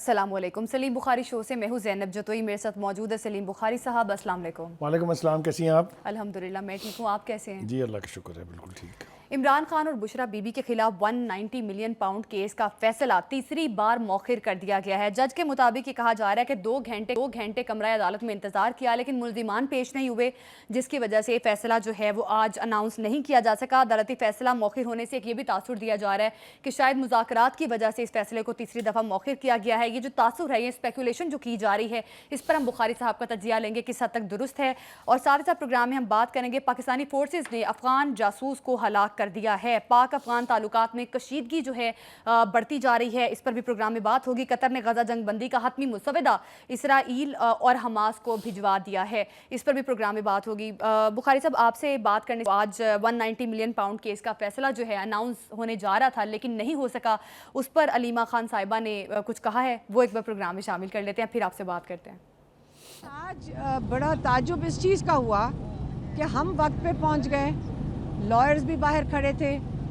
अस्सलामुअलैकुम। सलीम बुखारी शो से मैं हूँ ज़ैनब जतोई, मेरे साथ मौजूद है सलीम बुखारी साहब। अस्सलाम वालेकुम। वालेकुम अस्सलाम, कैसी हैं आप? अल्हम्दुलिल्लाह मैं ठीक हूँ, आप कैसे हैं? जी अल्लाह का शुक्र है, बिल्कुल ठीक। इमरान खान और बुशरा बीबी के खिलाफ 190 मिलियन पाउंड केस का फैसला तीसरी बार मौखिर कर दिया गया है। जज के मुताबिक ये कहा जा रहा है कि दो घंटे कमरा अदालत में इंतजार किया, लेकिन मुल्जिमान पेश नहीं हुए, जिसकी वजह से फैसला जो है वो आज अनाउंस नहीं किया जा सका। अदालती फैसला मौखिर होने से एक ये भी तासुर दिया जा रहा है कि शायद मुज़ाकरात की वजह से इस फैसले को तीसरी दफ़ा मौखिर किया गया है। ये जो तासुर है, ये स्पेकुलेशन जो की जा रही है, इस पर हम बुखारी साहब का तजिया लेंगे किस हद तक दुरुस्त है। और साथ ही साथ प्रोग्राम में हम बात करेंगे पाकिस्तानी फोर्सेज ने अफगान जासूस को हलाक कर दिया है। पाक अफगान ताल्लुकात में कशीदगी जो है बढ़ती जा रही है, इस पर भी प्रोग्राम में बात होगी। कतर ने गजा जंग बंदी का हतमी मुसवदा इसराइल और हमास को भिजवा दिया है, इस पर भी प्रोग्राम में बात होगी। बुखारी साहब आपसे बात करने, आज 190 मिलियन पाउंड केस का फैसला जो है अनाउंस होने जा रहा था लेकिन नहीं हो सका, उस पर अलीमा खान साहिबा ने कुछ कहा है, वो एक बार प्रोग्राम में शामिल कर लेते हैं, फिर आपसे बात करते हैं। आज बड़ा ताज्जुब इस चीज़ का हुआ कि हम वक्त पे पहुंच गए, लॉयर्स भी बाहर खड़े थे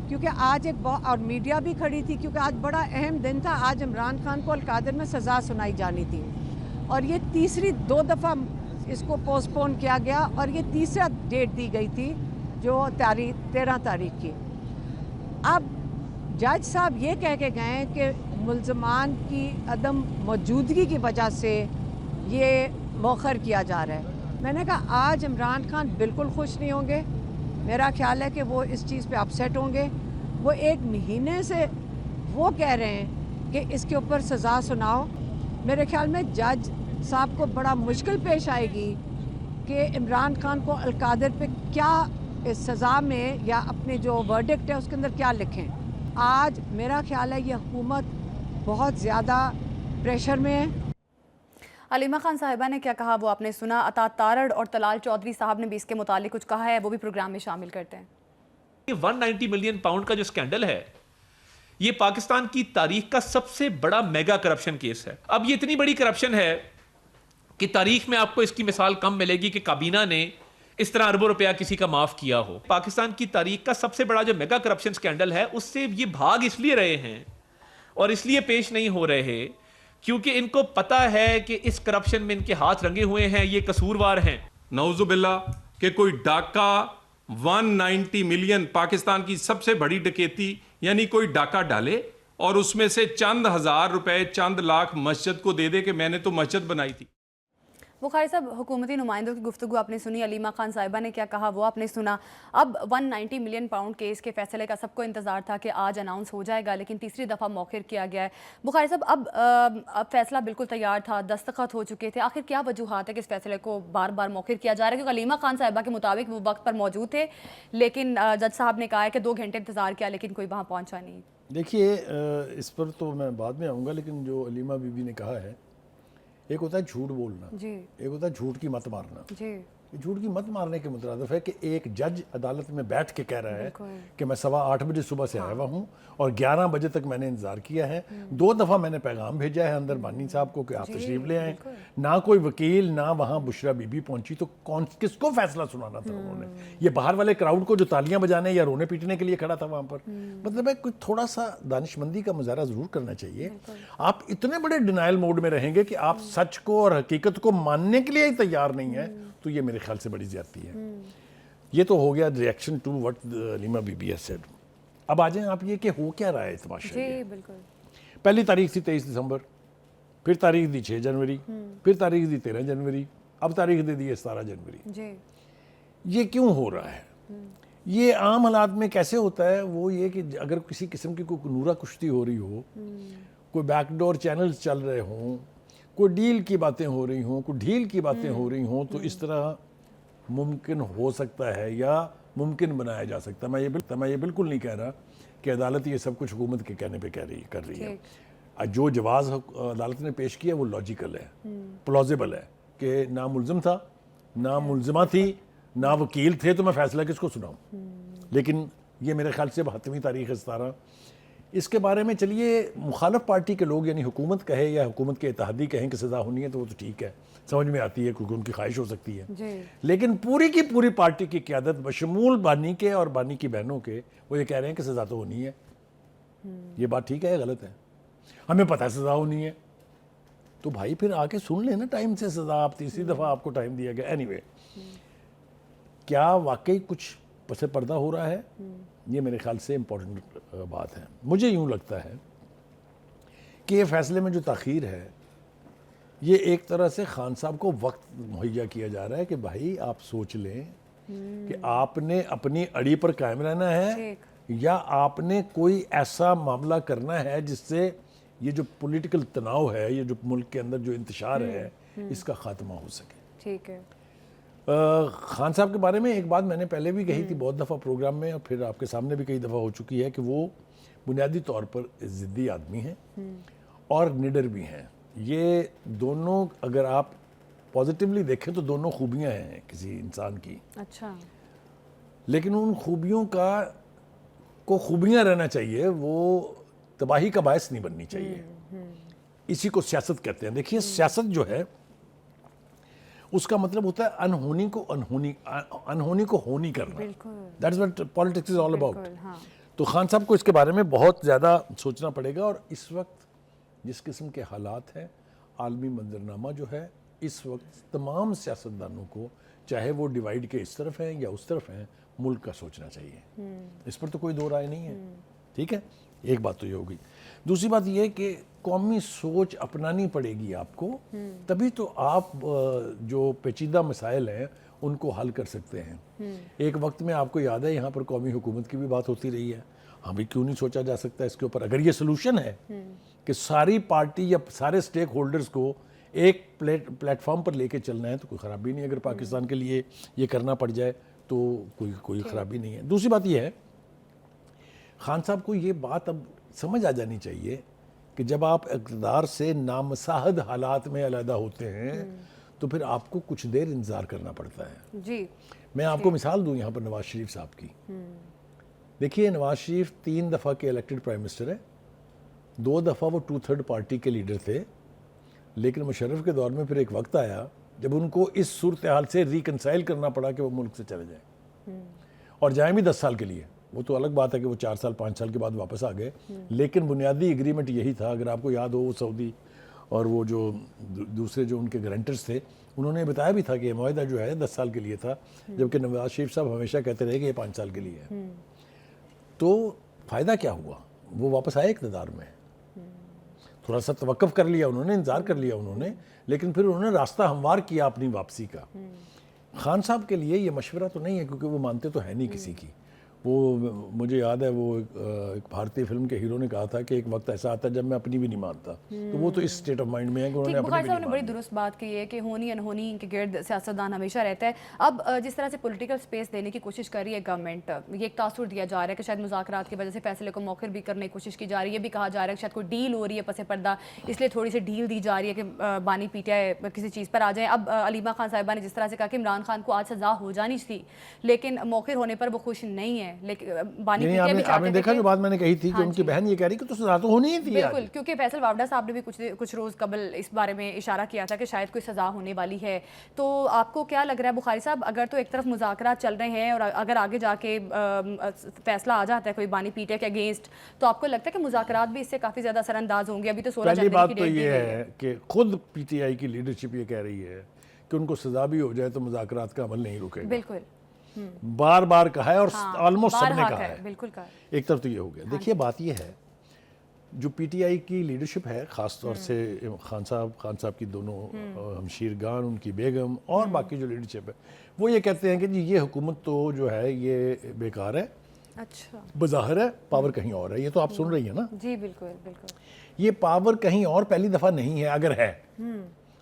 क्योंकि आज और मीडिया भी खड़ी थी क्योंकि आज बड़ा अहम दिन था। आज इमरान खान को अलकादर में सज़ा सुनाई जानी थी और ये तीसरी 2 दफ़ा इसको पोस्टपोन किया गया और ये तीसरा डेट दी गई थी जो 13 तारीख की। अब जज साहब ये कह के गए कि मुल्ज़मान की अदम मौजूदगी की वजह से ये मौखर किया जा रहा है। मैंने कहा आज इमरान खान बिल्कुल खुश नहीं होंगे, मेरा ख्याल है कि वो इस चीज़ पे अपसेट होंगे। वो 1 महीने से वो कह रहे हैं कि इसके ऊपर सज़ा सुनाओ। मेरे ख्याल में जज साहब को बड़ा मुश्किल पेश आएगी कि इमरान खान को अलकादर पे क्या इस सज़ा में या अपने जो वर्डिक्ट है उसके अंदर क्या लिखें। आज मेरा ख्याल है ये हुकूमत बहुत ज़्यादा प्रेशर में है। अलीमा खान साहिबा ने क्या कहा वो आपने सुना। अता तारड़ और तलाल चौधरी साहब ने भी इसके मुतालिक कुछ कहा है, वो भी प्रोग्राम में शामिल करते हैं। 190 मिलियन पाउंड का जो स्कैंडल है, ये पाकिस्तान की तारीख का सबसे बड़ा मेगा करप्शन केस है। अब ये इतनी बड़ी करप्शन है कि तारीख में आपको इसकी मिसाल कम मिलेगी कि काबीना ने इस तरह अरबों रुपया किसी का माफ किया हो। पाकिस्तान की तारीख का सबसे बड़ा जो मेगा करप्शन स्कैंडल है, उससे ये भाग इसलिए रहे हैं और इसलिए पेश नहीं हो रहे क्योंकि इनको पता है कि इस करप्शन में इनके हाथ रंगे हुए हैं, ये कसूरवार हैं। नौजुबिल्ला कि कोई डाका 190 मिलियन, पाकिस्तान की सबसे बड़ी डकैती, यानी कोई डाका डाले और उसमें से चंद हजार रुपए, चंद लाख मस्जिद को दे दे कि मैंने तो मस्जिद बनाई थी। बुखारी साहब, हुकूमती नुमाइंदों की गुफ्तगू आपने सुनी, अलीमा खान साहिबा ने क्या कहा वो आपने सुना। अब 190 मिलियन पाउंड केस के फैसले का सबको इंतजार था कि आज अनाउंस हो जाएगा, लेकिन तीसरी दफ़ा मौखिर किया गया है। बुखारी साहब, अब फैसला बिल्कुल तैयार था, दस्तखत हो चुके थे, आखिर क्या वजूहात है कि इस फैसले को बार बार मौखिर किया जा रहा है? क्योंकि अलीमा खान साहिबा के मुताबिक वो वक्त पर मौजूद थे, लेकिन जज साहब ने कहा है कि 2 घंटे इंतज़ार किया लेकिन कोई वहाँ पहुँचा नहीं। देखिए, इस पर तो मैं बाद में आऊँगा, लेकिन जो अलीमा बीबी ने कहा है, एक होता है झूठ बोलना जी, एक होता है झूठ की मत मारना जी। झूठ की मत मारने के मुतरादिफ है कि एक जज अदालत में बैठ के कह रहा है कि मैं 8:15 बजे सुबह से आया हुआ हूँ और 11 बजे तक मैंने इंतजार किया है। 2 दफ़ा मैंने पैगाम भेजा है अंदर बानी साहब को कि आप तशरीफ ले आए, ना कोई वकील ना वहाँ बुशरा बीबी पहुंची, तो कौन किसको फैसला सुनाना था उन्होंने? ये बाहर वाले क्राउड को जो तालियां बजाने या रोने पीटने के लिए खड़ा था वहाँ पर? मतलब है कुछ थोड़ा सा दानिशमंदी का मुजाहरा जरूर करना चाहिए। आप इतने बड़े डिनाइल मोड में रहेंगे कि आप सच को और हकीकत को मानने के लिए ही तैयार नहीं है, तो ये मेरे ख्याल से बड़ी ज्यादती है। ये तो हो गया reaction to what Aleema Bibi has said. अब आ जाएं आप ये कि हो क्या रहा है तमाशा। जी बिल्कुल। पहली तारीख थी 23 दिसंबर, फिर तारीख दी 6 जनवरी, फिर तारीख दी 13 जनवरी, अब तारीख दे दी है 17 जनवरी जी। ये क्यों हो रहा है? ये आम हालात में कैसे होता है? वो ये कि अगर किसी किस्म की कोई नूरा कुश्ती हो रही हो, कोई बैकडोर चैनल्स चल रहे हों, कोई डील की बातें हो रही हों, कोई ढील की बातें हो रही हों, तो इस तरह मुमकिन हो सकता है या मुमकिन बनाया जा सकता है। मैं ये बिल्कुल नहीं कह रहा कि अदालत ये सब कुछ हुकूमत के कहने पे कर रही है। जो जवाब अदालत ने पेश किया वो लॉजिकल है, प्लॉजिबल है कि ना मुल्ज़िम था, ना मुल्ज़िमा थी, ना वकील थे, तो मैं फैसला किसको सुनाऊँ? लेकिन ये मेरे ख्याल से 72वीं तारीख है 17। इसके बारे में चलिए मुखालफ पार्टी के लोग यानी हुकूमत कहे या हुकूमत के इत्तेहादी कहें कि सज़ा होनी है, तो वो तो ठीक है, समझ में आती है क्योंकि उनकी ख्वाहिश हो सकती है। लेकिन पूरी की पूरी पार्टी की क़यादत बशमूल बानी के और बानी की बहनों के वो ये कह रहे हैं कि सज़ा तो होनी है। ये बात ठीक है या गलत है? हमें पता है सज़ा होनी है, तो भाई फिर आके सुन लेना टाइम से सजा। आप तीसरी दफ़ा आपको टाइम दिया गया। एनीवे, क्या वाकई कुछ पसे पर्दा हो रहा है? ये मेरे ख्याल से इम्पोर्टेंट बात है। मुझे यूँ लगता है कि ये फैसले में जो ताख़ीर है, ये एक तरह से खान साहब को वक्त मुहैया किया जा रहा है कि भाई आप सोच लें कि आपने अपनी अड़ी पर कायम रहना है या आपने कोई ऐसा मामला करना है जिससे ये जो पॉलिटिकल तनाव है, ये जो मुल्क के अंदर जो इंतशार है, इसका खात्मा हो सके। ठीक है। खान साहब के बारे में एक बात मैंने पहले भी कही थी बहुत दफ़ा प्रोग्राम में, और फिर आपके सामने भी कई दफ़ा हो चुकी है कि वो बुनियादी तौर पर ज़िद्दी आदमी हैं और निडर भी हैं। ये दोनों अगर आप पॉजिटिवली देखें तो दोनों खूबियां हैं किसी इंसान की। अच्छा। लेकिन उन खूबियों को खूबियां रहना चाहिए, वो तबाही का बायस नहीं बननी चाहिए। इसी को सियासत कहते हैं। देखिए, सियासत जो है उसका मतलब होता है अनहोनी को होनी करना। That is what politics is all about. तो खान साहब को इसके बारे में बहुत ज़्यादा सोचना पड़ेगा। और इस वक्त जिस किस्म के हालात हैं, आलमी मंजरनामा जो है, इस वक्त तमाम सियासतदानों को, चाहे वो डिवाइड के इस तरफ हैं या उस तरफ हैं, मुल्क का सोचना चाहिए। इस पर तो कोई दो राय नहीं है। ठीक है, एक बात तो ये होगी। दूसरी बात ये कि कौमी सोच अपनानी पड़ेगी आपको, तभी तो आप जो पेचीदा मसाइल हैं उनको हल कर सकते हैं। एक वक्त में आपको याद है यहाँ पर कौमी हुकूमत की भी बात होती रही है। हाँ भी, क्यों नहीं सोचा जा सकता इसके ऊपर? अगर ये सोल्यूशन है कि सारी पार्टी या सारे स्टेक होल्डर्स को एक प्लेटफॉर्म पर लेके चलना है, तो कोई ख़राबी नहीं। अगर पाकिस्तान के लिए ये करना पड़ जाए तो कोई ख़राबी नहीं है। दूसरी बात ये है, खान साहब को ये बात अब समझ आ जानी चाहिए कि जब आप इक़्तिदार से नामसाहद हालात में अलहदा होते हैं तो फिर आपको कुछ देर इंतज़ार करना पड़ता है। जी। मैं आपको मिसाल दूं यहाँ पर नवाज शरीफ साहब की। देखिए, नवाज शरीफ 3 दफ़ा के इलेक्टेड प्राइम मिनिस्टर है। 2 दफ़ा वो 2/3 पार्टी के लीडर थे। लेकिन मुशर्रफ के दौर में फिर एक वक्त आया जब उनको इस सूरत हाल से रिकनसाइल करना पड़ा कि वो मुल्क से चले जाएं, और जाएं भी 10 साल के लिए। वो तो अलग बात है कि वो 4 साल 5 साल के बाद वापस आ गए, लेकिन बुनियादी एग्रीमेंट यही था। अगर आपको याद हो, वो सऊदी और वो जो दूसरे जो उनके गारंटर्स थे, उन्होंने बताया भी था कि ये मुआहदा जो है 10 साल के लिए था, जबकि नवाज शरीफ साहब हमेशा कहते रहे कि ये 5 साल के लिए है। तो फ़ायदा क्या हुआ? वो वापस आए इक़्तिदार में। थोड़ा सा तवक्कुफ़ कर लिया उन्होंने, इंतज़ार कर लिया उन्होंने, लेकिन फिर उन्होंने रास्ता हमवार किया अपनी वापसी का। खान साहब के लिए ये मशवरा तो नहीं है, क्योंकि वो मानते तो है नहीं किसी की। वो मुझे याद है, वो एक भारतीय फिल्म के हीरो ने कहा था कि एक वक्त ऐसा आता है जब मैं अपनी भी नहीं मानता। तो वो तो इस स्टेट ऑफ माइंड में है कि उन्होंने अपनी भी नहीं मानी। बड़ी दुरुस्त बात की है कि होनी अनहोनी के गिर्द सियासतदान हमेशा रहता है। अब जिस तरह से पॉलिटिकल स्पेस देने की कोशिश कर रही है गवर्नमेंट, ये एक तासुर दिया जा रहा है कि शायद मुज़ाकरात की वजह से फैसले को मौखिर भी करने की कोशिश की जा रही है। ये भी कहा जा रहा है कि शायद कोई डील हो रही है पसे पर्दा, इसलिए थोड़ी सी डील दी जा रही है कि बानी PTI किसी चीज़ पर आ जाए। अब अलीमा खान साहिबा ने जिस तरह से कहा कि इमरान खान को आज सज़ा हो जानी थी, लेकिन मौखिर होने पर वो खुश नहीं है। लेकिन आपने देखा जो बात मैंने कही थी कि उनकी बहन ये कह रही कि तो सजा तो होनी ही थी। बिल्कुल, क्योंकि फैसल वावडा साहब ने भी कुछ रोज कबल इस बारे में इशारा किया था कि शायद कोई सजा होने वाली है। तो आपको क्या लग रहा है बुखारी साहब, अगर तो एक तरफ मुज़ाकरात चल रहे हैं और अगर आगे जाके फैसला आ जाता है कोई बानी PTI के अगेंस्ट, तो आपको लगता है कि मुज़ाकरात भी इससे काफी ज्यादा असरअंदाज होंगे? अभी तो 16 जनवरी की बात तो ये है कि खुद PTI की लीडरशिप ये कह रही है कि उनको सजा भी हो जाए तो मुज़ाकरात का अमल नहीं रुकेगा। बिल्कुल, बार बार कहा है और ऑलमोस्ट सबने कहा है। बिल्कुल कहा है। एक तरफ तो ये हो गया। देखिए, बात ये है, जो PTI की लीडरशिप है, ख़ास तौर से खान साहब की दोनों हमशीरगान, उनकी बेगम और बाकी जो लीडरशिप है, वो ये कहते हैं कि जी ये हुकूमत तो जो है ये बेकार है। अच्छा, बज़ाहिर है पावर कहीं और है। ये तो आप सुन रही है ना? जी बिल्कुल बिल्कुल। ये पावर कहीं और पहली दफ़ा नहीं है। अगर है,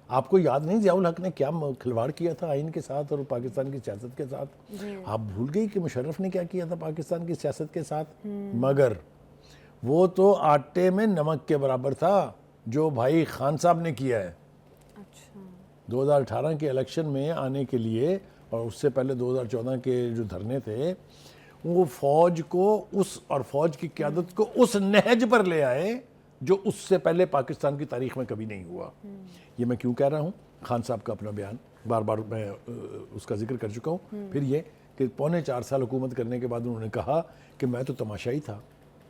आपको याद नहीं ज़ियाउल हक ने क्या खिलवाड़ किया था आइन के साथ और पाकिस्तान की सियासत के साथ? आप भूल गई कि मुशर्रफ ने क्या किया था पाकिस्तान की सियासत के साथ? मगर वो तो आटे में नमक के बराबर था जो भाई खान साहब ने किया है। अच्छा। 2018 के इलेक्शन में आने के लिए और उससे पहले 2014 के जो धरने थे, वो फौज को और फौज की क़यादत को उस नहज पर ले आए जो उससे पहले पाकिस्तान की तारीख में कभी नहीं हुआ। ये मैं क्यों कह रहा हूँ? खान साहब का अपना बयान बार बार मैं उसका जिक्र कर चुका हूँ। फिर ये कि 4.25 साल हुकूमत करने के बाद उन्होंने कहा कि मैं तो तमाशाई था,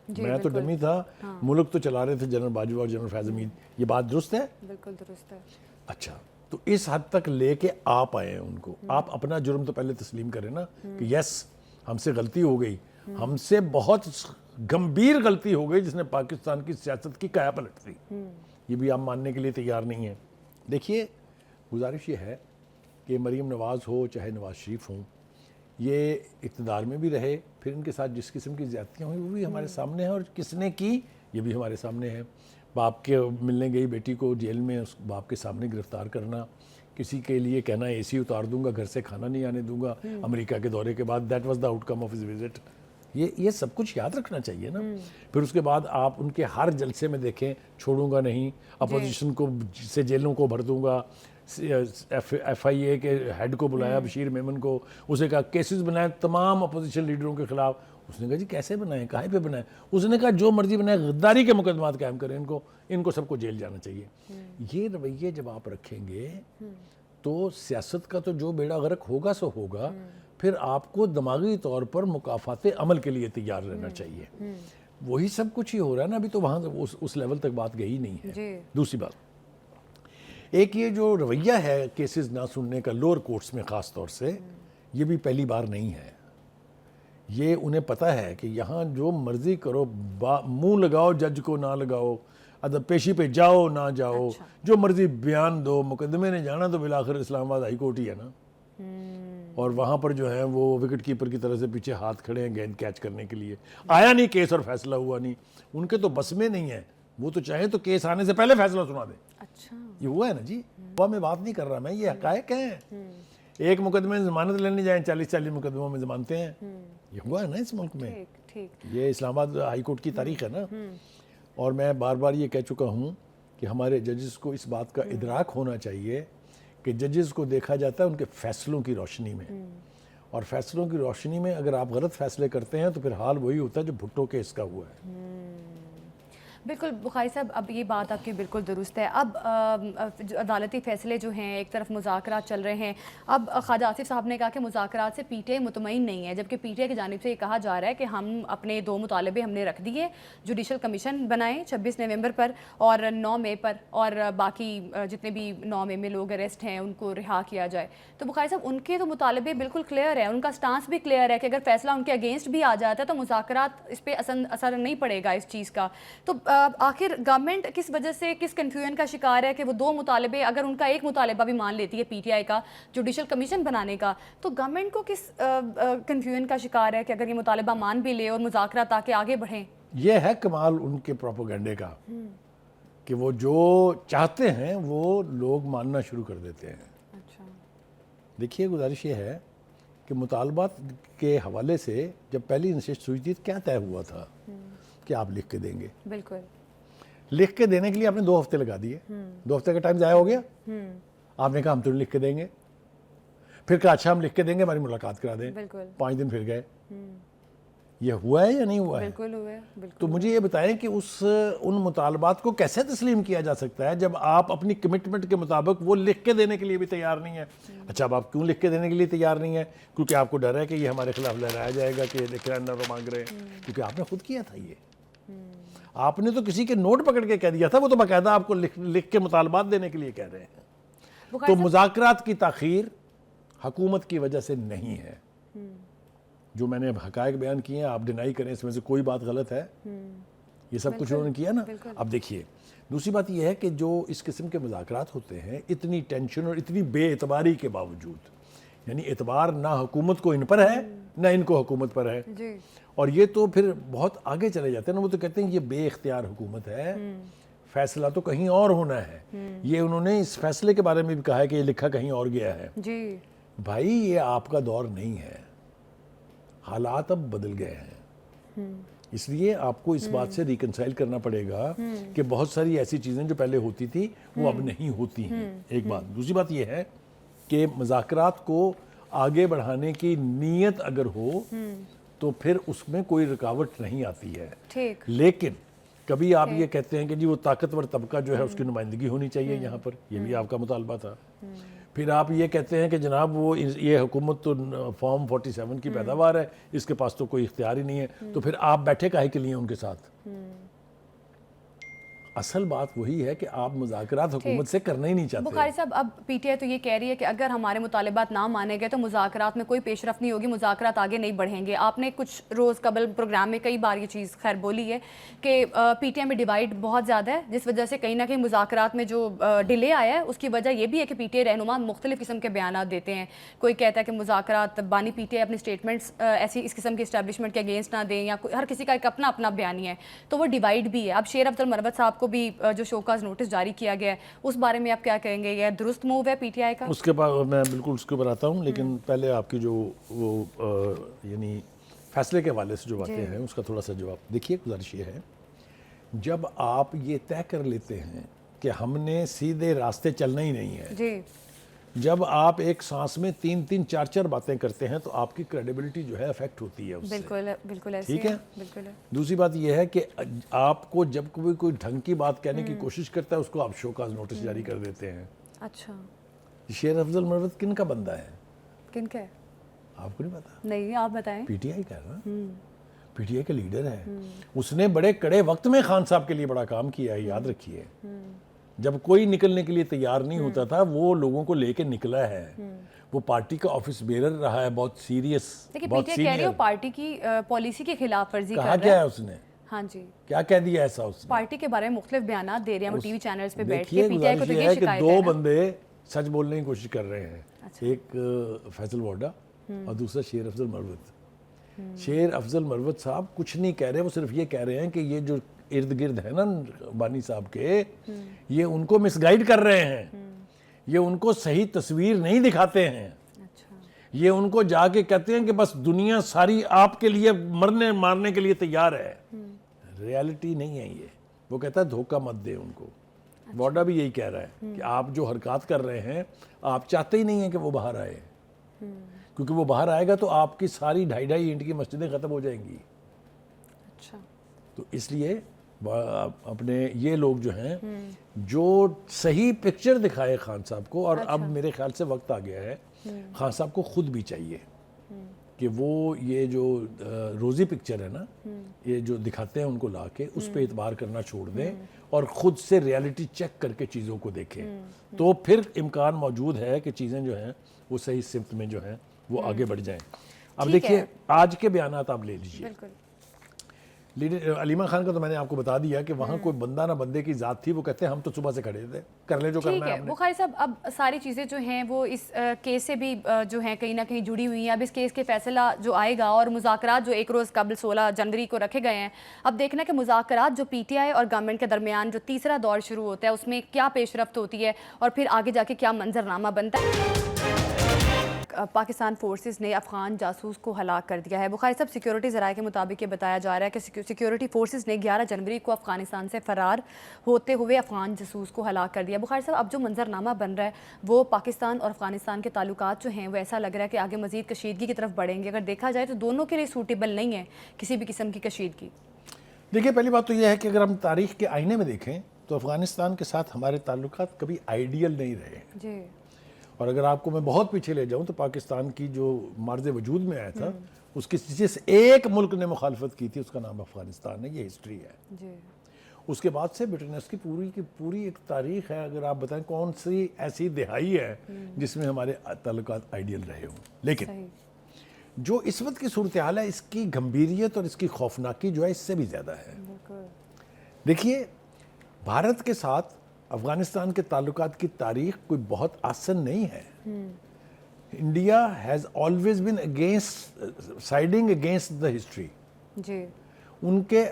मैं तो डमी था, मुल्क तो चला रहे थे जनरल बाजवा और जनरल फैज़ हमीद। ये बात दुरुस्त है? बिल्कुल दुरुस्त है। अच्छा, तो इस हद तक लेके आप आए हैं उनको। आप अपना जुर्म तो पहले तस्लीम करें ना कि यस हमसे गलती हो गई, हमसे बहुत गंभीर गलती हो गई जिसने पाकिस्तान की सियासत की काया पलट दी। ये भी आप मानने के लिए तैयार नहीं हैं। देखिए, गुजारिश ये है कि मरीम नवाज़ हो चाहे नवाज शरीफ हों, ये इक़्तिदार में भी रहे, फिर इनके साथ जिस किस्म की ज़्यादतियाँ हुई वो भी हमारे सामने है, और किसने की ये भी हमारे सामने है। बाप के मिलने गई बेटी को जेल में उस बाप के सामने गिरफ्तार करना, किसी के लिए कहना एसी उतार दूंगा, घर से खाना नहीं आने दूंगा अमेरिका के दौरे के बाद, that was the outcome of his visit. ये सब कुछ याद रखना चाहिए ना। फिर उसके बाद आप उनके हर जलसे में देखें, छोड़ूंगा नहीं, अपोजिशन को से जेलों को भर दूंगा, FIA के हेड को बुलाया बशीर मेमन को, उसे कहा केसेस बनाए तमाम अपोजिशन लीडरों के खिलाफ। उसने कहा जी कैसे बनाए, काहे पे बनाए? उसने कहा जो मर्जी बनाए, गद्दारी के मुकदमात कायम करें, इनको सबको जेल जाना चाहिए। ये रवैये जब आप रखेंगे तो सियासत का तो जो बेड़ा गर्क होगा सो होगा, फिर आपको दिमागी तौर पर मुकाफाते अमल के लिए तैयार रहना चाहिए। वही सब कुछ ही हो रहा है ना अभी, तो वहाँ उस लेवल तक बात गई नहीं है। दूसरी बात, एक ये जो रवैया है केसेस ना सुनने का लोअर कोर्ट्स में ख़ास तौर से, ये भी पहली बार नहीं है। ये उन्हें पता है कि यहाँ जो मर्जी करो, मुंह लगाओ जज को ना लगाओ, अदब पेशी पे जाओ ना जाओ, अच्छा। जो मर्जी बयान दो, मुकदमे ने जाना तो बिलाखिर इस्लामाबाद हाई कोर्ट ही है ना। और वहाँ पर जो है वो विकेट कीपर की तरह से पीछे हाथ खड़े हैं गेंद कैच करने के लिए। आया नहीं केस और फैसला हुआ नहीं, उनके तो बस में नहीं है। वो तो चाहे तो केस आने से पहले फैसला सुना दे। अच्छा, ये हुआ है ना जी। हुआ मैं बात नहीं कर रहा, मैं ये हकायक हैं। एक मुकदमे में जमानत लेने जाए 40-40 मुकदमों में जमानते हैं, ये हुआ है ना इस मुल्क में। ठीक। ये इस्लामाबाद हाई कोर्ट की तारीख है ना। और मैं बार बार ये कह चुका हूँ कि हमारे जजेस को इस बात का इदराक होना चाहिए कि जजेस को देखा जाता है उनके फैसलों की रोशनी में, और फैसलों की रोशनी में अगर आप गलत फैसले करते हैं तो फिर हाल वही होता है जो भुट्टो केस का हुआ है। बिल्कुल बुखारी साहब, अब ये बात आपकी बिल्कुल दुरुस्त है। अब जो अदालती फ़ैसले जो हैं, एक तरफ मुज़ाकरात चल रहे हैं। अब ख्वाजा आसिफ साहब ने कहा कि मुज़ाकरात से PTI मुतमईन नहीं है, जबकि PTI की जानिब से ये कहा जा रहा है कि हम अपने 2 मुतालबे हमने रख दिए, जुडिशल कमीशन बनाए 26 नवंबर पर और 9 मई पर, और बाकी जितने भी 9 मई में लोग अरेस्ट हैं उनको रिहा किया जाए। तो बुखारी साहब, उनके तो मुतालबे बिल्कुल क्लियर है, उनका स्टांस भी क्लियर है कि अगर फ़ैसला उनके अगेंस्ट भी आ जाता है तो मुज़ाकरात इस पर असर नहीं पड़ेगा इस चीज़ का। तो आखिर गवर्नमेंट किस वजह से, किस कन्फ्यूजन का शिकार है कि वो 2 मुतालबे, अगर उनका एक मुतालबा भी मान लेती है PTI का जुडिशल कमीशन बनाने का, तो गवर्नमेंट को किस कन्फ्यूजन का शिकार है कि अगर ये मुतालबा मान भी ले और मुज़ाकरा ताकि आगे बढ़ें? ये है कमाल उनके प्रोपोगंडे का कि वो जो चाहते हैं वो लोग मानना शुरू कर देते हैं। अच्छा, देखिए, गुजारिश ये है कि मुतालबात के हवाले से जब पहली नशिस्त हुई थी तो क्या तय हुआ था कि आप लिख के देंगे। बिल्कुल। लिख के देने के लिए आपने 2 हफ्ते लगा दिए, 2 हफ्ते का टाइम ज़ाया हो गया। आपने कहा हम तो लिख के देंगे, फिर कहा अच्छा हम लिख के देंगे, हमारी मुलाकात करा दें। बिल्कुल। 5 दिन फिर गए। ये हुआ है या नहीं हुआ है? बिल्कुल हुए, बिल्कुल। तो मुझे ये बताएं कि उन मुतालबात को कैसे तस्लीम किया जा सकता है जब आप अपनी कमिटमेंट के मुताबिक वो लिख के देने के लिए भी तैयार नहीं है। अच्छा, अब आप क्यों लिख के देने के लिए तैयार नहीं है? क्योंकि आपको डर है कि ये हमारे खिलाफ लहराया जाएगा कि रेफरेंडम मांग रहे हैं, क्योंकि आपने खुद किया था ये। आपने तो किसी के नोट पकड़ के कह दिया था, वो तो बाकायदा आपको लिख के मुतालबात देने के लिए कह रहे हैं। तो मुज़ाकरात की ताख़ीर हुकूमत की वजह से नहीं है। जो मैंने हकायक बयान किए हैं, आप डिनाई करें इसमें से कोई बात गलत है, ये सब कुछ उन्होंने किया ना। अब देखिए, दूसरी बात यह है कि जो इस किस्म के मुज़ाकरात होते हैं, इतनी टेंशन और इतनी बेएतबारी के बावजूद, यानी एतबार ना हुकूमत को इन पर है ना इनको हुकूमत पर है जी। और ये तो फिर बहुत आगे चले जाते हैं ना। वो तो कहते हैं ये बेइख्तियार हुकूमत है, फैसला तो कहीं और होना है। ये उन्होंने इस फैसले के बारे में भी कहा है कि ये लिखा कहीं और गया है जी। भाई, ये आपका दौर नहीं है, हालात अब बदल गए हैं। इसलिए आपको इस बात से रिकंसाइल करना पड़ेगा कि बहुत सारी ऐसी चीज़ें जो पहले होती थी वो अब नहीं होती हैं। एक बात। दूसरी बात ये है कि मुज़ाकरात को आगे बढ़ाने की नीयत अगर हो तो फिर उसमें कोई रुकावट नहीं आती है। ठीक। लेकिन कभी आप ये कहते हैं कि जी वो ताकतवर तबका जो है उसकी नुमाइंदगी होनी चाहिए यहाँ पर, ये भी आपका मुतालबा था। फिर आप ये कहते हैं कि जनाब वो ये हुकूमत तो फॉर्म 47 की पैदावार है, इसके पास तो कोई इख्तियार ही नहीं है, तो फिर आप बैठे काहे के लिए उनके साथ? असल बात वही है कि आप मुज़ाकरात हुकूमत से करना ही नहीं चाहते। बुखारी साहब, अब पीटीआई तो ये कह रही है कि अगर हमारे मुतालिबात ना माने गए तो मुज़ाकरात में कोई पेशरफ नहीं होगी, मुज़ाकरात आगे नहीं बढ़ेंगे। आपने कुछ रोज़ कबल प्रोग्राम में कई बार ये चीज़ खैर बोली है कि पीटीआई में डिवाइड बहुत ज़्यादा है, जिस वजह से कहीं ना कहीं मुज़ाकरात में जो डिले आया है उसकी वजह ये भी है कि पीटीआई रहनुमा मुख्तलिफ किस्म के बयान देते हैं। कोई कहता है कि मुज़ाकरात बानी पीटीआई अपने स्टेटमेंट्स ऐसी इस किस्म की इस्टेब्लिशमेंट के अगेंस्ट ना दें, या हर किसी का एक अपना अपना बयानी है, तो वो डिवाइड भी है। अब शेर अब्दुल मरवत साहब को भी जो शोकाज नोटिस जारी किया गया है, उस बारे में आप क्या कहेंगे? यह दुरुस्त मूव है पीटीआई का? उसके बाद मैं बिल्कुल उसके ऊपर आता हूँ, लेकिन पहले आपकी जो वो यानी फैसले के हवाले से जो बातें हैं उसका थोड़ा सा जवाब देखिए। गुजारिश ये है, जब आप ये तय कर लेते हैं कि हमने सीधे रास्ते चलना ही नहीं है जी, जब आप एक सांस में 3-3, 4-4 बातें करते हैं तो आपकी क्रेडिबिलिटी जो है अफेक्ट होती है उससे। बिल्कुल बिल्कुल ऐसे ठीक है, बिल्कुल है। दूसरी बात यह है कि आपको जब कोई ढंग की बात कहने की कोशिश करता है उसको आप शोकाज नोटिस जारी कर देते हैं। अच्छा, शेर अफजल मरवत किन का बंदा है? किन का है? आपको नहीं पता? नहीं, आप बताएं। पीटीआई का है ना, पीटीआई का लीडर है। उसने बड़े कड़े वक्त में खान साहब के लिए बड़ा काम किया है, याद रखिए। जब कोई निकलने के लिए तैयार नहीं होता था वो लोगों को लेके निकला है। वो पार्टी का ऑफिस बेरर रहा है, बहुत सीरियस, देखिए बहुत पीटीआई कह रही है वो सीनियर। पार्टी की पॉलिसी की खिलाफ वर्जी कर कहा रहा क्या है। है उसने? हाँ जी, क्या कह दिया ऐसा उसने? पार्टी के बारे में मुख्तलिफ बयान दे रहे हैं वो टीवी चैनल्स पे बैठ के। देखिए, पीटीआई को तो गुजारिश ये है कि शिकायत दो है ना। बंदे सच बोलने की कोशिश कर रहे हैं। अच्छा। एक फैसल वोडा और दूसरा शेर अफजल मरवत। शेर अफजल मरवत साहब कुछ नहीं कह रहे, वो सिर्फ ये कह रहे हैं कि ये जो इर्द गिर्द है ना बानी साहब के, ये उनको मिसगाइड कर रहे हैं, ये उनको सही तस्वीर नहीं दिखाते हैं। अच्छा, ये उनको जाके कहते हैं कि बस दुनिया सारी आपके लिए मरने मारने के लिए तैयार है। रियलिटी नहीं है ये। वो कहता है धोखा मत दे उनको। वोडा भी यही कह रहा है कि आप जो हरकत कर रहे हैं आप चाहते ही नहीं है कि वो बाहर आए, क्योंकि वो बाहर आएगा तो आपकी सारी 2.5 ईंट की मस्जिदें खत्म हो जाएंगी। अच्छा, तो इसलिए अपने ये लोग जो हैं जो सही पिक्चर दिखाए खान साहब को, और अब मेरे ख्याल से वक्त आ गया है खान साहब को खुद भी चाहिए कि वो ये जो रोज़ी पिक्चर है ना, ये जो दिखाते हैं उनको ला के उस पर एतबार करना छोड़ दें और ख़ुद से रियलिटी चेक करके चीज़ों को देखें। तो फिर इम्कान मौजूद है कि चीज़ें जो हैं वो सही सिमत में जो हैं वो आगे बढ़ जाएं। अब ठीक देखिए है। आज के बयानात आप ले लीजिए। बिल्कुल। लीडर अलीमा खान का तो मैंने आपको बता दिया कि वहाँ कोई बंदा ना बंदे की ज़ात थी। वो कहते हैं हम तो सुबह से खड़े थे, कर ले जो ठीक करना है है हमने। बुखारी साहब, अब सारी चीज़ें जो हैं वो इस केस से भी जो हैं कहीं ना कहीं जुड़ी हुई हैं। अब इस केस के फैसला जो आएगा और मुज़ाकरात जो एक रोज़ कबल 16 जनवरी को रखे गए हैं, अब देखना कि मुज़ाकरात जो पीटीआई और गवर्नमेंट के दरमियान जो तीसरा दौर शुरू होता है उसमें क्या पेशरफ्त होती है और फिर आगे जाके क्या मंजरनामा बनता है। पाकिस्तान फोर्सेस ने अफगान जासूस को हलाक कर दिया है। बुखारी साहब, सिक्योरिटी ज़राए के मुताबिक ये बताया जा रहा है कि सिक्योरिटी फोर्सेस ने 11 जनवरी को अफगानिस्तान से फ़रार होते हुए अफगान जासूस को हलाक कर दिया। बुखारी साहब, अब जो मंजरनामा बन रहा है वो पाकिस्तान और अफगानिस्तान के ताल्लुकात जो हैं वो ऐसा लग रहा है कि आगे मज़ीद कशीदगी की तरफ बढ़ेंगे। अगर देखा जाए तो दोनों के लिए सूटेबल नहीं है किसी भी किस्म की कशीदगी। देखिए, पहली बात तो यह है कि अगर हम तारीख़ के आईने में देखें तो अफ़गानिस्तान के साथ हमारे ताल्लुकात कभी आइडियल नहीं रहे। जी, और अगर आपको मैं बहुत पीछे ले जाऊं तो पाकिस्तान की जो मार्ज वजूद में आया था उसकी जिस एक मुल्क ने मुखालफत की थी उसका नाम अफ़गानिस्तान है। ये हिस्ट्री है। जी, उसके बाद से बिटरनेस की पूरी एक तारीख़ है। अगर आप बताएं कौन सी ऐसी दिहाई है जिसमें हमारे ताल्लुकात आइडियल रहे हों। लेकिन सही। जो इस वक्त की सूरत हाल है इसकी गंभीरियत और इसकी खौफनाकी जो है इससे भी ज़्यादा है। बिल्कुल। देखिए, भारत के साथ अफगानिस्तान के ताल्लुकात की तारीख कोई बहुत आसान नहीं है। India has always been against siding against the history. जी, उनके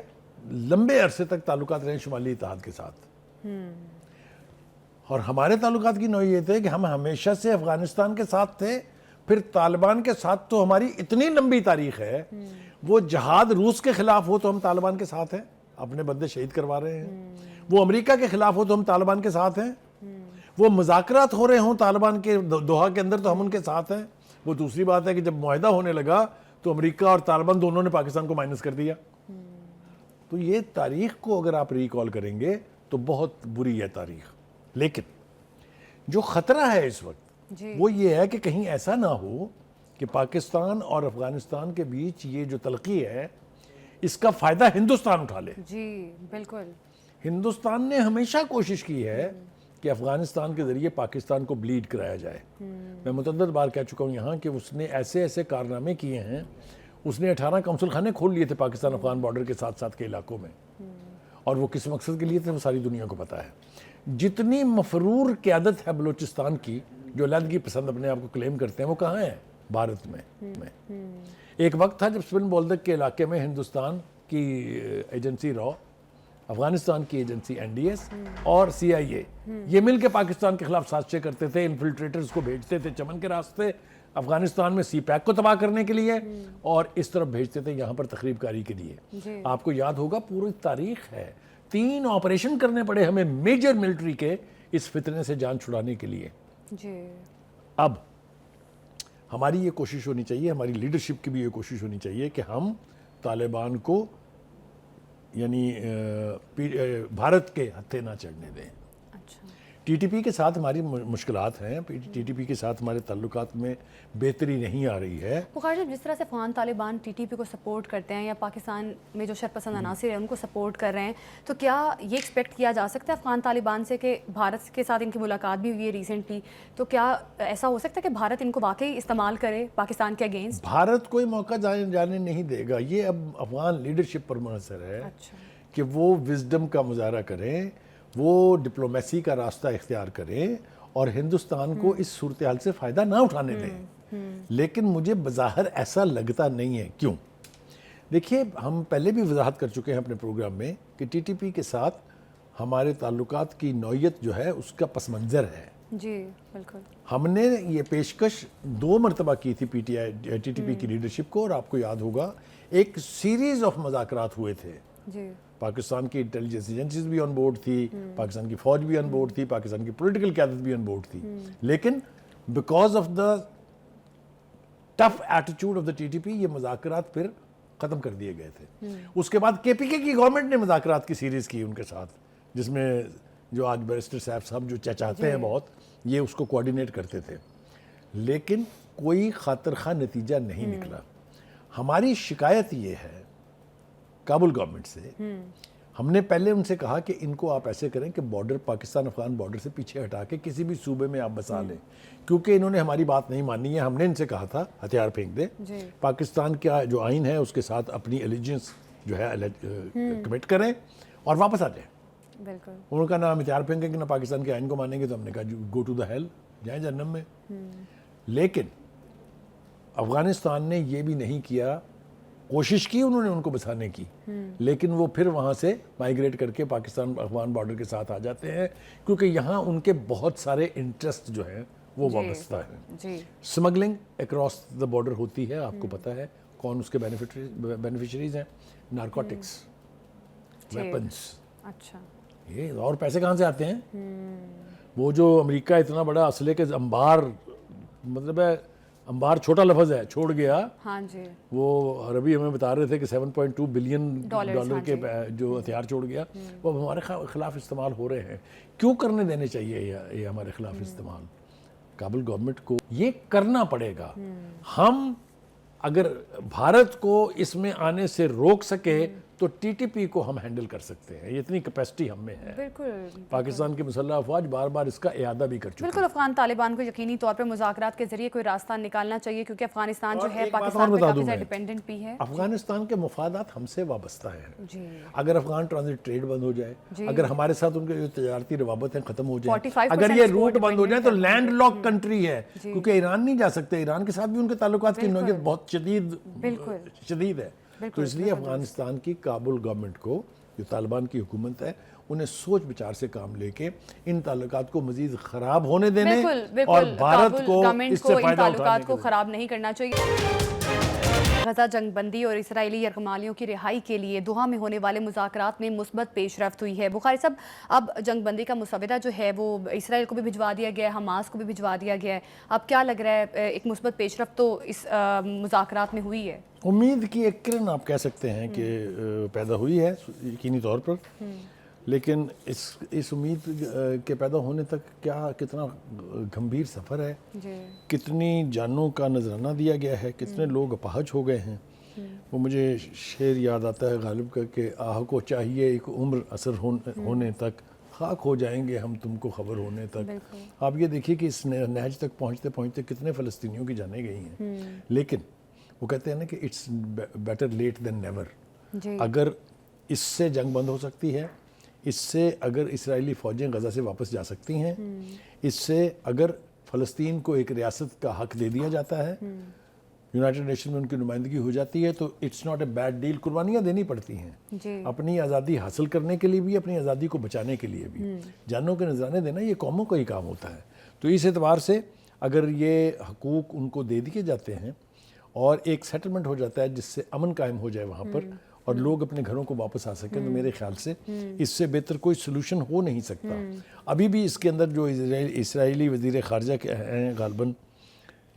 लंबे अरसे तक ताल्लुकात रहे शुमाली इत्तेहाद के साथ। और हमारे ताल्लुकात की नौइयत है कि हम हमेशा से अफगानिस्तान के साथ थे। फिर तालिबान के साथ तो हमारी इतनी लंबी तारीख है, वो जहाद रूस के खिलाफ हो तो हम तालिबान के साथ हैं, अपने बंदे शहीद करवा रहे हैं। वो अमेरिका के खिलाफ हो तो हम तालिबान के साथ हैं। वो मुज़ाकरात हो रहे हों तालिबान के दोहा के अंदर तो हम उनके साथ हैं। वो दूसरी बात है कि जब मुआहदा होने लगा तो अमेरिका और तालिबान दोनों ने पाकिस्तान को माइनस कर दिया। तो ये तारीख को अगर आप रिकॉल करेंगे तो बहुत बुरी है तारीख। लेकिन जो ख़तरा है इस वक्त वो ये है कि कहीं ऐसा ना हो कि पाकिस्तान और अफगानिस्तान के बीच ये जो तलखी है इसका फायदा हिंदुस्तान उठा ले। जी बिल्कुल। हिंदुस्तान ने हमेशा कोशिश की है कि अफगानिस्तान के जरिए पाकिस्तान को ब्लीड कराया जाए। मैं मुतअद्दिद बार कह चुका हूँ यहाँ कि उसने ऐसे ऐसे कारनामे किए हैं। उसने 18 कौंसल खाने खोल लिए थे पाकिस्तान अफगान बॉर्डर के साथ साथ के इलाकों में, और वो किस मकसद के लिए थे वो सारी दुनिया को पता है। जितनी मफरूर क़यादत है बलूचिस्तान की, जो अलहदगी पसंद अपने आप को क्लेम करते हैं, वो कहाँ है? भारत में। एक वक्त था जब स्पिन बोल्दक के इलाके में हिंदुस्तान की एजेंसी रॉ, अफगानिस्तान की एजेंसी एनडीएस और CIA ये मिलकर पाकिस्तान के खिलाफ साजिशें करते थे। इन्फिल्ट्रेटर्स को भेजते थे चमन के रास्ते अफगानिस्तान में CPAC को तबाह करने के लिए, और इस तरफ भेजते थे यहाँ पर तखरीबकारी के लिए। आपको याद होगा, पूरी तारीख है, 3 ऑपरेशन करने पड़े हमें मेजर मिलिट्री के इस फितने से जान छुड़ाने के लिए। अब हमारी ये कोशिश होनी चाहिए, हमारी लीडरशिप की भी ये कोशिश होनी चाहिए कि हम तालिबान को यानी भारत के हत्थे ना चढ़ने दें। अच्छा। TTP के साथ हमारी मुश्किलात हैं, TTP के साथ हमारे ताल्लुकात में बेहतरी नहीं आ रही है। बुखारी साहब, जिस तरह से अफगान तालिबान TTP को सपोर्ट करते हैं या पाकिस्तान में जो शरपसंद अनासिर है उनको सपोर्ट कर रहे हैं, तो क्या ये एक्सपेक्ट किया जा सकता है अफगान तालिबान से कि भारत के साथ इनकी मुलाकात भी हुई है रिसेंटली, तो क्या ऐसा हो सकता है कि भारत इनको वाकई इस्तेमाल करे पाकिस्तान के अगेंस्ट? भारत कोई मौका जाने नहीं देगा। ये अब अफगान लीडरशिप पर मुनहसर है। अच्छा। कि वो विजडम का मुजाहरा करें, वो डिप्लोमेसी का रास्ता इख्तियार करें और हिंदुस्तान को इस सूरत हाल से फ़ायदा ना उठाने दें। लेकिन मुझे बज़ाहिर ऐसा लगता नहीं है। क्यों? देखिए, हम पहले भी वजाहत कर चुके हैं अपने प्रोग्राम में कि TTP के साथ हमारे ताल्लुकात की नौयत जो है उसका पस मंज़र है। जी बिल्कुल। हमने ये पेशकश 2 मरतबा की थी TTP की लीडरशिप को, और आपको याद होगा एक सीरीज़ ऑफ मुज़ाकरात हुए थे। जी। पाकिस्तान की इंटेलिजेंस एजेंसीज भी ऑन बोर्ड थी, पाकिस्तान की फौज भी ऑन बोर्ड थी, पाकिस्तान की पॉलिटिकल क़यादत भी ऑन बोर्ड थी। लेकिन because of the tough attitude of the TTP ये मुज़ाकरात फिर ख़त्म कर दिए गए थे। उसके बाद KPK की गवर्नमेंट ने मुज़ाकरात की सीरीज़ की उनके साथ, जिसमें जो आज बैरिस्टर साहब जो चाहते हैं बहुत, ये उसको कोऑर्डिनेट करते थे। लेकिन कोई खातिर खा नतीजा नहीं निकला। हमारी शिकायत ये है काबुल गवर्नमेंट से, हमने पहले उनसे कहा कि इनको आप ऐसे करें कि बॉर्डर पाकिस्तान अफगान बॉर्डर से पीछे हटा के किसी भी सूबे में आप बसा लें, क्योंकि इन्होंने हमारी बात नहीं मानी है। हमने इनसे कहा था हथियार फेंक दे, पाकिस्तान का जो आइन है उसके साथ अपनी एलिजेंस जो है कमिट करें और वापस आ जाए। बिल्कुल। उनका ना हम हथियार फेंकेंगे ना पाकिस्तान के आइन को मानेंगे, तो हमने कहा गो टू द हेल, जाए जहन्नम में। लेकिन अफगानिस्तान ने ये भी नहीं किया। कोशिश की उन्होंने उनको बसाने की, लेकिन वो फिर वहाँ से माइग्रेट करके पाकिस्तान अफगान बॉर्डर के साथ आ जाते हैं, क्योंकि यहाँ उनके बहुत सारे इंटरेस्ट जो हैं वो वाबस्ता है। स्मगलिंग अक्रॉस द बॉर्डर होती है, आपको पता है कौन उसके बेनिफिशरीज हैं? Narcotics, weapons. अच्छा। ये और पैसे कहाँ से आते हैं? वो जो अमेरिका इतना बड़ा असले के अंबार, मतलब है अंबार छोटा लफ्ज़ है, छोड़ गया। हाँ जी। वो रवि हमें बता रहे थे कि 7.2 बिलियन डॉलर के जो हथियार छोड़ गया, वो हमारे खिलाफ इस्तेमाल हो रहे हैं। क्यों करने देने चाहिए ये हमारे खिलाफ इस्तेमाल? काबुल गवर्नमेंट को ये करना पड़ेगा। हम अगर भारत को इसमें आने से रोक सके तो TTP को हम हैंडल कर सकते हैं। ये इतनी कैपेसिटी हम में है। बिल्कुल। पाकिस्तान की मुसल्लह अफवाज बार बार इसका इयादा भी कर चुकी है। बिल्कुल। अफगान तालिबान को यकीनी तौर पर मुज़ाकरात के जरिए कोई रास्ता निकालना चाहिए, क्योंकि अफगानिस्तान जो है पाकिस्तान पे काफी ज़्यादा डिपेंडेंट भी है। अफगानिस्तान के मुफादात हमसे वाबस्ता है। जी। अगर अफगान ट्रांजिट ट्रेड बंद हो जाए, अगर हमारे साथ उनके जो तजारती रवाबत खत्म हो जाए, 45% अगर ये रूट बंद हो जाए तो लैंड लॉक कंट्री है, क्योंकि ईरान नहीं जा सकते। ईरान के साथ भी उनके ताल्लुकात की नौयत बहुत शदीद है। तो इसलिए अफगानिस्तान की काबुल गवर्नमेंट को, जो तालिबान की हुकूमत है, उन्हें सोच विचार से काम लेके इन ताल्लुकात को मजीद खराब होने देने और भारत को इससे फायदा उठाने को खराब नहीं करना चाहिए। गजा जंगबंदी और इसराइली यरगमालियों की रिहाई के लिए दोहा में होने वाले मुज़ाकरात में मुस्बत पेशरफ्त हुई है। बुखारी साहब, अब जंगबंदी का मुसवदा जो है वो इसराइल को भी भिजवा दिया गया है, हमास को भी भिजवा दिया गया है। अब क्या लग रहा है, एक मुस्बत पेशरफ्त तो इस मुज़ाकरात में हुई है? उम्मीद की एक किरण आप कह सकते हैं कि पैदा हुई है यकीनी तौर पर। लेकिन इस उम्मीद के पैदा होने तक क्या कितना गंभीर सफ़र है, कितनी जानों का नजराना दिया गया है, कितने लोग अपाहज हो गए हैं। वो मुझे शेर याद आता है गालिब का कि आह को चाहिए एक उम्र असर होने तक, खाक हो जाएंगे हम तुमको खबर होने तक। आप ये देखिए कि इस नहज तक पहुँचते पहुँचते कितने फ़लस्तीनियों की जानें गई हैं। लेकिन वो कहते हैं ना कि it's better late than never. अगर इससे जंग बंद हो सकती है, इससे अगर इसराइली फ़ौजें गज़ा से वापस जा सकती हैं, इससे अगर फ़लस्तीन को एक रियासत का हक दे दिया जाता है, यूनाइटेड नेशन में उनकी नुमाइंदगी हो जाती है, तो it's not a bad deal. कुर्बानियाँ देनी पड़ती हैं अपनी आज़ादी हासिल करने के लिए भी, अपनी आज़ादी को बचाने के लिए भी। जानों के नजराने देना ये कौमों का ही काम होता है। तो इस एतबार से अगर ये हकूक़ उनको दे दिए जाते हैं और एक सेटलमेंट हो जाता है जिससे अमन कायम हो जाए वहाँ पर और लोग अपने घरों को वापस आ सकें, तो मेरे ख्याल से इससे बेहतर कोई सलूशन हो नहीं सकता। अभी भी इसके अंदर जो इसराइली वज़ीर ख़ारजा के हैं गालबन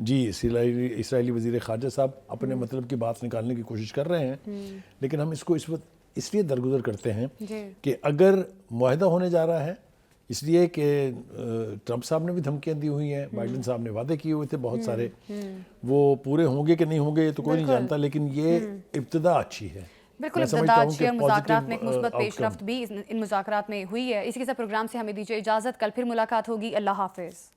जी, इसराइली वज़ीर ख़ारजा साहब अपने मतलब की बात निकालने की कोशिश कर रहे हैं, लेकिन हम इसको इस वक्त इसलिए दरगुजर करते हैं कि अगर मुआहदा होने जा रहा है, इसलिए कि ट्रंप साहब ने भी धमकियां दी हुई हैं, बाइडेन साहब ने वादे किए हुए थे बहुत सारे, वो पूरे होंगे कि नहीं होंगे ये तो कोई नहीं जानता, लेकिन ये इब्तिदा अच्छी है। बिल्कुल, इब्तिदा और मुज़ाकरात में एक मुस्बत पेशरफ्त भी इन मुज़ाकरात में हुई है। इसी के साथ प्रोग्राम से हमें दीजिए इजाज़त। कल फिर मुलाकात होगी। अल्लाह हाफ़िज़।